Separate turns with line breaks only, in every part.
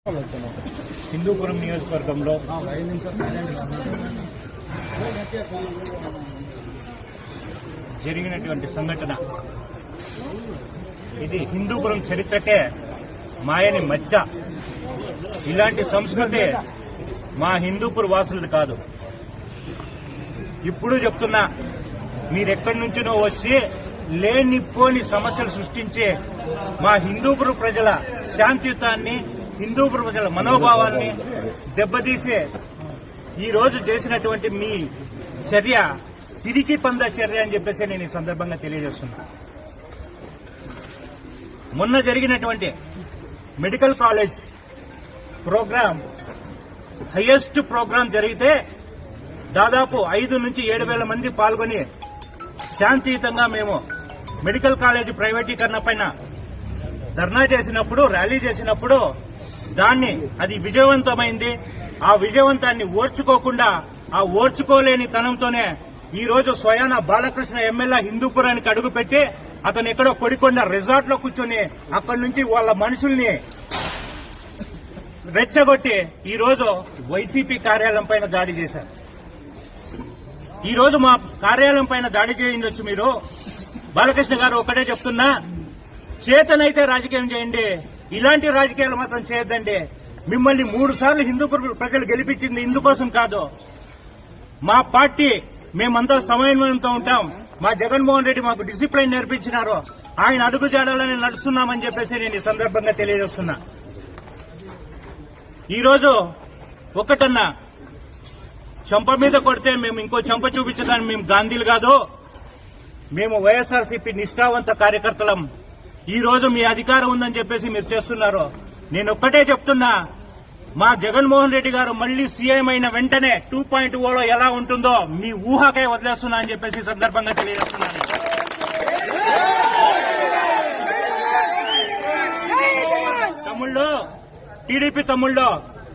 హిందూపురం నియోజకవర్గంలో జరిగినటువంటి సంఘటన ఇది హిందూపురం చరిత్రకే మాయని మచ్చ. ఇలాంటి సంస్కృతి మా హిందూపుర వాసులది కాదు. ఇప్పుడు చెప్తున్నా, మీరెక్కడి నుంచినో వచ్చి లేనిపోని సమస్యలు సృష్టించే మా హిందూపుర ప్రజల శాంతియుతాన్ని, హిందూపుర ప్రజల మనోభావాల్ని దెబ్బతీసే ఈ రోజు చేసినటువంటి మీ చర్య పిరికి పంద చర్య అని చెప్పేసి నేను ఈ సందర్భంగా తెలియజేస్తున్నా. మొన్న జరిగినటువంటి medical college programme highest programme జరిగితే దాదాపు 5 నుంచి 7,000 మంది పాల్గొని శాంతియుతంగా మేము మెడికల్ కాలేజ్ ప్రైవేటీకరణ పైన ధర్నా చేసినప్పుడు, ర్యాలీ చేసినప్పుడు అది విజయవంతమైంది. ఆ విజయవంతాన్ని ఓర్చుకోకుండా, ఆ ఓర్చుకోలేని తనంతోనే ఈ రోజు స్వయాన బాలకృష్ణ ఎమ్మెల్యే హిందూపురానికి అడుగుపెట్టి అతను ఎక్కడో కొడికొండ రిసార్ట్ లో కూర్చొని అక్కడి నుంచి వాళ్ళ మనుషుల్ని రెచ్చగొట్టి ఈ రోజు వైసీపీ కార్యాలయం పైన దాడి చేశారు. ఈ రోజు మా కార్యాలయం పైన దాడి చేయించవచ్చు. మీరు బాలకృష్ణ గారు ఒకటే చెప్తున్నా, చేతనైతే రాజకీయం చేయండి, ఇలాంటి రాజకీయాలు మాత్రం చేయొద్దండి. మిమ్మల్ని 3 సార్లు హిందూపుర ప్రజలు గెలిపించింది ఇందుకోసం కాదు. మా పార్టీ మేమంతా సమన్వయంతో ఉంటాం. మా జగన్మోహన్ రెడ్డి మాకు డిసిప్లిన్ నేర్పించినారు. ఆయన అడుగుజాడాలని నడుస్తున్నామని చెప్పేసి నేను ఈ సందర్భంగా తెలియజేస్తున్నా. ఈరోజు ఒకటన్నా చంప మీద కొడితే మేము ఇంకో చంప చూపించడానికి మేము గాంధీలు కాదు. మేము వైఎస్ఆర్సీపీ నిష్ఠావంత కార్యకర్తలం. ఈ రోజు మీ అధికారం ఉందని చెప్పేసి మీరు చేస్తున్నారు. నేను ఒక్కటే చెప్తున్నా, మా జగన్మోహన్ రెడ్డి గారు మళ్లీ సీఎం అయిన వెంటనే 2.0లో ఎలా ఉంటుందో మీ ఊహకే వదిలేస్తున్నా అని చెప్పేసి సందర్భంగా తెలియజేస్తున్నాను. తమ్ముళ్ళు, టీడీపీ తమ్ముళ్ళు,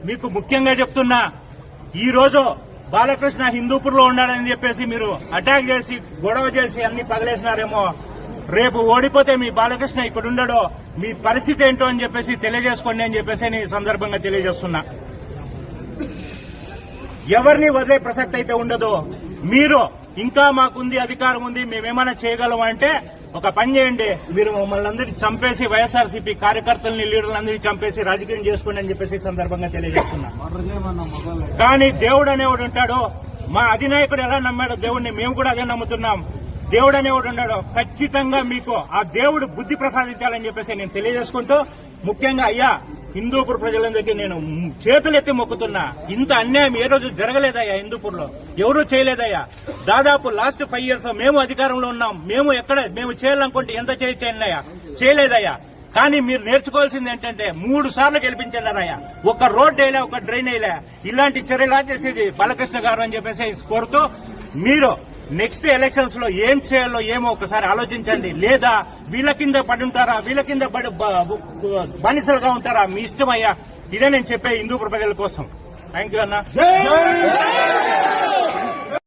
మీకు ముఖ్యంగా చెప్తున్నా, ఈ రోజు బాలకృష్ణ హిందూపూర్లో ఉన్నాడని చెప్పేసి మీరు అటాక్ చేసి గొడవ చేసి అన్ని పగలేసినారేమో. రేపు ఓడిపోతే మీ బాలకృష్ణ ఇక్కడ ఉండడో, మీ పరిస్థితి ఏంటో అని చెప్పేసి తెలియజేసుకోండి అని చెప్పేసి నేను ఈ సందర్భంగా తెలియజేస్తున్నా. ఎవరిని వదిలే ప్రసక్తి అయితే ఉండదు. మీరు ఇంకా మాకుంది, అధికారం ఉంది, మేమేమైనా చేయగలం అంటే ఒక పని చేయండి, మీరు మమ్మల్ని అందరినీ చంపేసి వైఎస్ఆర్సీపీ కార్యకర్తల్ని, లీడర్లందరినీ చంపేసి రాజకీయం చేసుకోండి అని చెప్పేసి సందర్భంగా తెలియజేస్తున్నా. కానీ దేవుడు అనేవాడు ఉంటాడు. మా అధినాయకుడు ఎలా నమ్మాడో దేవుడిని మేము కూడా అదే నమ్ముతున్నాం. దేవుడు అనేవాడు ఉన్నాడు. ఖచ్చితంగా మీకు ఆ దేవుడు బుద్ధి ప్రసాదించాలని చెప్పేసి నేను తెలియజేసుకుంటూ, ముఖ్యంగా అయ్యా హిందూపూర్ ప్రజలందరికీ నేను చేతులెత్తి మొక్కుతున్నా. ఇంత అన్యాయం ఏ రోజు జరగలేదయ్యా హిందూపూర్లో, ఎవరూ చేయలేదయ్యా. దాదాపు లాస్ట్ 5 years మేము అధికారంలో ఉన్నాం. మేము చేయాలనుకుంటే ఎంత చేయలేదయ్యా, చేయలేదయ్యా. కానీ మీరు నేర్చుకోవాల్సింది ఏంటంటే 3 సార్లు గెలిపించారయ్యా. ఒక రోడ్ వేయలే, ఒక డ్రైన్ వేయలే. ఇలాంటి చర్యలా చేసేది బాలకృష్ణ గారు అని చెప్పేసి కోరుతూ, మీరు నెక్స్ట్ ఎలక్షన్స్ లో ఏం చేయాలో ఏమో ఒకసారి ఆలోచించండి. లేదా వీళ్ళ కింద పడి ఉంటారా, వీళ్ళ కింద బానిసలుగా ఉంటారా, మీ ఇష్టమయ్యా. ఇదే నేను చెప్పే హిందూపుర ప్రజల కోసం. థ్యాంక్ యూ అన్నా.